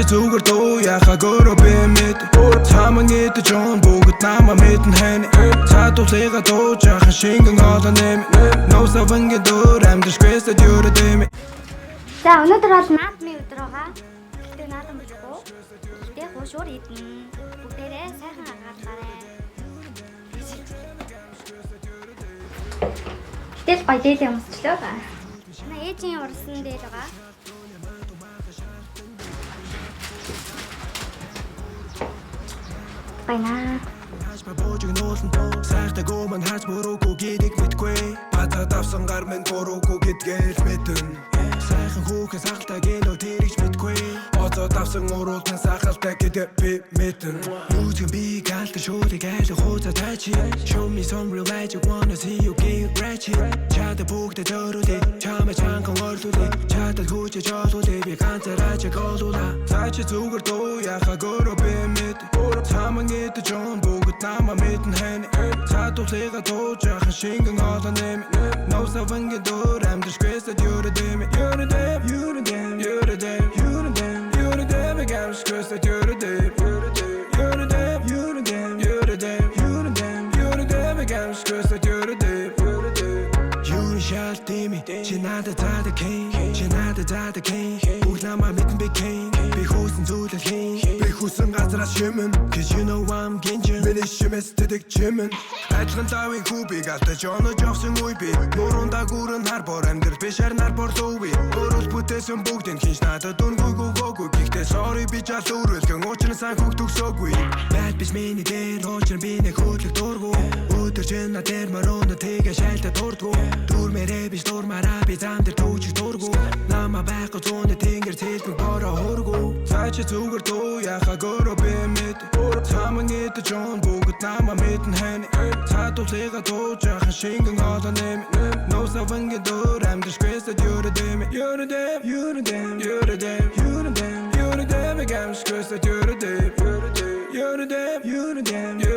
Цаашаа зүгээр дуу яхаагаараа би мэд Цааман идэж он бүгд намаа мэдэн хань Цаадуулыга дууж яхан шингэн олон нэм Ноосавангийн дөр амьдшгүйсэд юрдэм. За өнөөдөр бол наадмын өдөр байгаа. Гэхдээ наадам болохгүй. Гэхдээ хуушуур идэн. Бүгдээрээ сайхан агаарлаарай. Гэтэл гоё дээлээ өмсчлөө ба. Манай ээжийн урсан дээр байгаа. Байна. Сайхтай гоман хаач мөрөөгүй гэдгийг мэдгүй Бацаад авсан гар минь буруугүй гэдгээр мэдэн Сайхан хүүхэн сахалтай гэнөө тэрэгч мэдгүй Оцоод авсан уруултан сахалтай гэдээ би мэдэн Нүцгэн би галтай шуудыг айлах хуцаа тайчи Show me some real light, you wanna see you get ratchet Чада бүгдэ зөрүүлээ, чамаа чанхан орлуулээ Чадад хүчээ жолуулээ, би ганцаараа чиг олуулаа Цаашаа зүгээр дуу яхаагаараа би мэд Цааман идэж он бүгд намаа мэдэн хань Цаадуулыга дууж яхан шингэн олон нэм Ноосавангийн дөр амьдшгүйсэд юрдэм Юрдэм, юрдэм, юрдэм, юрдэм, юрдэм Амьдшгүйсэд юрдэм Юрдэм, юрдэм, юрдэм, юрдэм, юрдэм Амьдшгүйсэд юрдэм Юрын шал дими Чи надад заадаг king Чи надад заадаг king Бүгд намаа мэдэн би king Би хүүсэн зүйлэл king Би хүүсэн газраас шимэн Cause you know I'm гинжин Миний шимэс тэдэг чимэн Ажлан тавын хүүбиг алтаж онож авсан үе би Нурун дагурын харбор амьдрал бишар нарбор луви Өрөөл бүтээсэн бүгдийн хинч надад үнгүйгүйгүйгүй Гэхдээ sorry би жал өрөөлгөн Учир нь сан хүүг төгсөөгүй Бad биш миний дээр Учир нь би нэг хөдлөг дургу Өдөр чинь на дээр марууна тэгээ шайлтад дурдгу Дүрмээрээ биш дурмаараа би зам дээр төвчг дургу Намаа байхгүй зүүнэ тэнгэр цэлбэг бороо хургу Цаашаа зүгээр дуу яхаагаараа би мэд Цааман идэж он бүгд намаа мэдэн хань Цаадуулыга дууж яхан шингэн олон нэм Ноосавангийн дөр амьдшгүйсэд юрдэм Юрдэм, юрдэм, юрдэм, юрдэм, юрдэм Амьдшгүйсэд юрдэм Юрдэм, юрдэм